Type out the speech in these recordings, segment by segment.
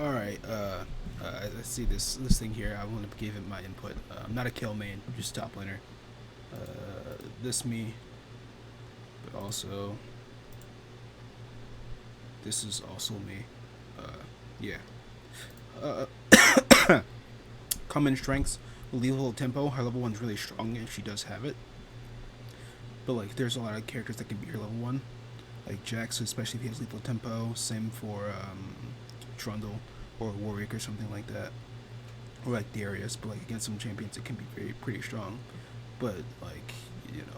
All right. I see this thing here. I want to give it my input. I'm not a kill main, just top laner. This me, but also this is also me. Yeah. Uh, Common strengths: lethal tempo. Her level one's really strong, and she does have it. But like, there's a lot of characters that can be her level one, like Jax, especially if he has lethal tempo. Same for Trundle or Warwick or something like that, or like Darius. But like against some champions, it can be pretty strong. But like,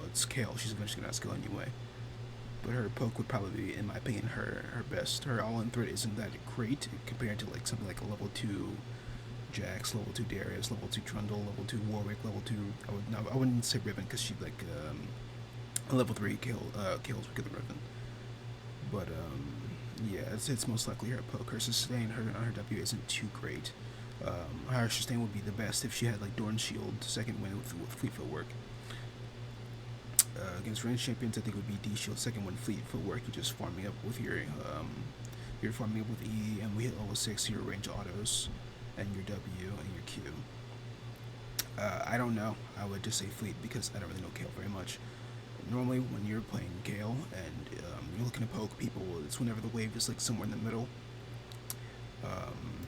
it's Kayle. She's eventually gonna skill anyway. But her poke would probably be, in my opinion, her best. Her all-in threat isn't that great compared to like something like a level two Jax, level two Darius, level two Trundle, level two Warwick, level two. I wouldn't say Riven because she's like a level three kills with the Riven. But yeah, it's most likely her poke. Her sustain her on her W isn't too great. Her sustain would be the best if she had like Dorn Shield, second win with Fleet Footwork. Against ranged champions, I think it would be D Shield, second win Fleet Footwork. You're just farming up with you're farming up with E, and we hit level 6, your range autos, and your W and your Q. I don't know. I would just say Fleet because I don't really know Kayle very much. Normally, when you're playing Kayle and you're looking to poke people, it's whenever the wave is like somewhere in the middle. Um,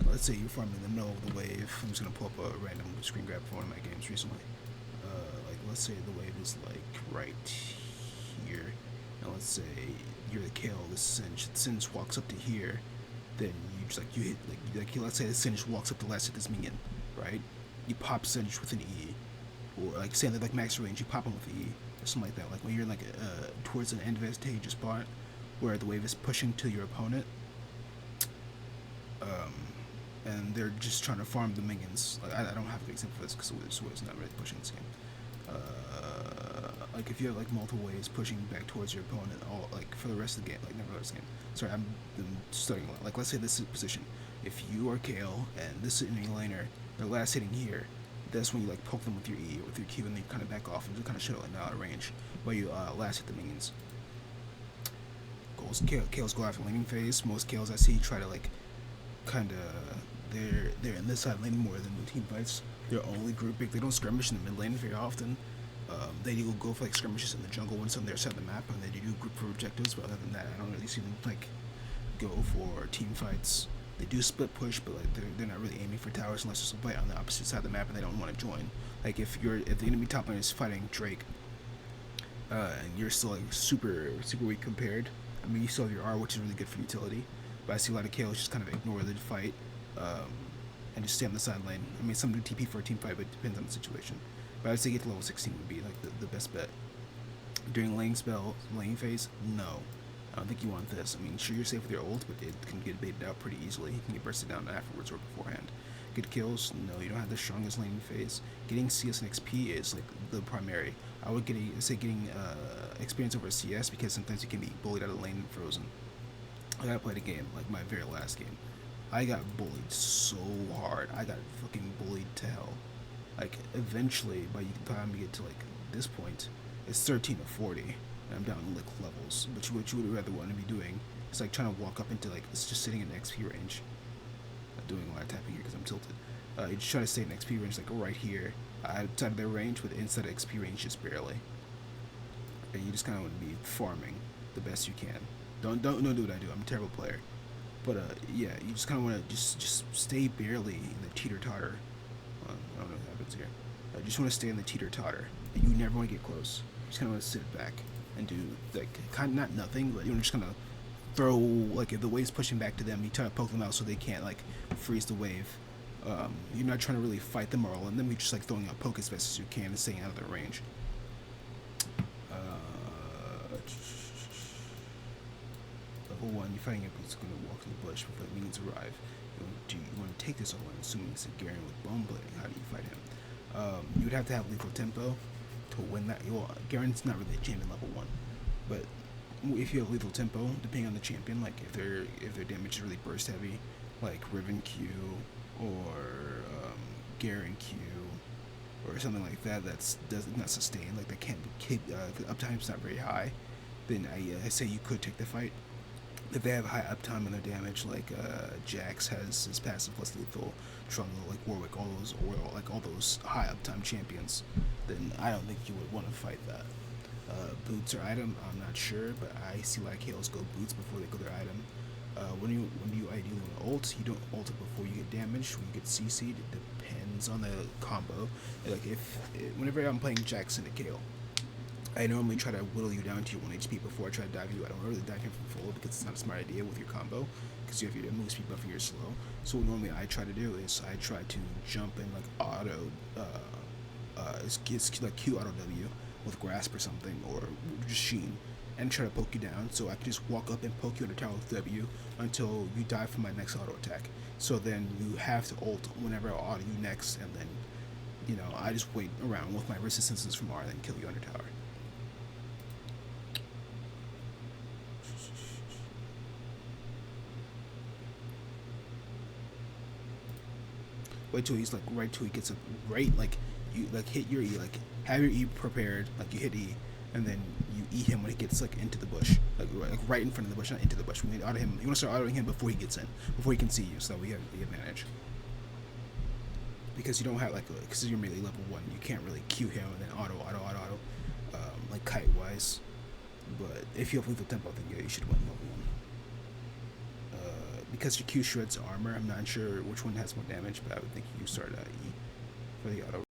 let's say you're farming in the middle of the wave. I'm just gonna pull up a random screen grab for one of my games recently. Like, let's say the wave is like right here. Now let's say you're the Kayle. The Singe walks up to here. Then you just like you hit like let's say the Singe walks up to last hit this minion, right? You pop Singe with an E, or like say like max range, you pop him with E or something like that. Like when you're like towards an advantageous spot where the wave is pushing to your opponent, um, and they're just trying to farm the minions. Like I don't have an example for this because Swiss not really pushing this game. Like if you have like multiple waves pushing back towards your opponent, all like for the rest of the game, like never the rest of the game. Sorry, I'm studying a lot. Like let's say this is position. If you are Kayle and this is enemy laner, they're last hitting here. That's when you like poke them with your E or with your Q, and then you kind of back off and just kind of shut them out of range while you last hit the minions. Kayle's go after laning phase. Most Kayles I see try to like kind of they're in this side lane more than the team fights. They're only grouping. They don't skirmish in the mid lane very often. They do go for like skirmishes in the jungle once on their side of the map, and they do group for objectives. But other than that, I don't really see them like go for team fights. They do split push, but like they're not really aiming for towers unless there's a fight on the opposite side of the map and they don't want to join. Like if the enemy top lane is fighting Drake, and you're still like super weak compared. I mean, you still have your R, which is really good for utility. But I see a lot of Kayle just kind of ignore the fight, and just stay on the side lane. I mean, some do TP for a team fight, but it depends on the situation. But I would say get to level 16 would be like the best bet. During lane phase, no. I don't think you want this. I mean, sure, you're safe with your ult, but it can get baited out pretty easily. You can get bursted down afterwards or beforehand. Good kills, no, you don't have the strongest lane phase. Getting CS and XP is like the primary. I would getting experience over CS because sometimes you can be bullied out of lane and frozen. Like I played a game, like my very last game. I got bullied so hard. I got fucking bullied to hell. Like eventually, by the time you get to like this point, it's 13 or 40, and I'm down in lick levels. But what you would rather want to be doing is like trying to walk up into like it's just sitting in XP range. I'm doing a lot of tapping here because I'm tilted. You just try to stay in XP range like right here, outside of their range, but inside of XP range just barely. And you just kind of want to be farming the best you can. Don't do what I do. I'm a terrible player. But yeah, you just kind of want to just stay barely in the teeter totter. I don't know what happens here. You just want to stay in the teeter totter. You never want to get close. You just kind of want to sit back and do like kind of not nothing, but you're just kind of throw like if the wave's pushing back to them, you try to poke them out so they can't like freeze the wave. You're not trying to really fight them or all in them. You're just like throwing out poke as best as you can and staying out of their range. Level 1, you're fighting a who's going to walk in the bush before the minions arrive. Do you want to take this all in, assuming it's a Garen with bone blading? How do you fight him? You would have to have lethal tempo to win that. Garen's not really a champion level 1, but if you have lethal tempo, depending on the champion, like if their damage is really burst heavy, like Riven Q or Garen Q or something like that, that's not sustained, like they can't keep the uptime's not very high, then I say you could take the fight. if they have high uptime in their damage, like Jax has his passive plus lethal, Trundle, like Warwick, all those, or like all those high uptime champions, then I don't think you would want to fight that. Boots or item, I'm not sure, but I see a lot of Kales go boots before they go their item. When you ideally want to ult, you don't ult it before you get damaged. When you get CC'd, it depends on the combo. Like whenever I'm playing Jax and a Kayle, I normally try to whittle you down to your 1 HP before I try to dive you. I don't really dive him from full because it's not a smart idea with your combo because you have your move speed buff and you're slow. So what normally I try to do is I try to jump in like auto, it's like Q auto W with grasp or something or just sheen and try to poke you down so I can just walk up and poke you in the tower with W until you die from my next auto attack. So then you have to ult whenever I auto you next and then, I just wait around with my resistances from R and then kill you under tower. Wait till he's like right till he gets up right like you like hit your E like have your E prepared like you hit E and then you E him when he gets like into the bush like right in front of the bush not into the bush. When you auto him you want to start autoing him before he gets in before he can see you so that we have the advantage because you don't have like because you're melee level 1 you can't really Q him and then auto like kite wise but if you have lethal tempo then yeah you should win level 1. Because your Q shreds armor, I'm not sure which one has more damage, but I would think you start E for the auto.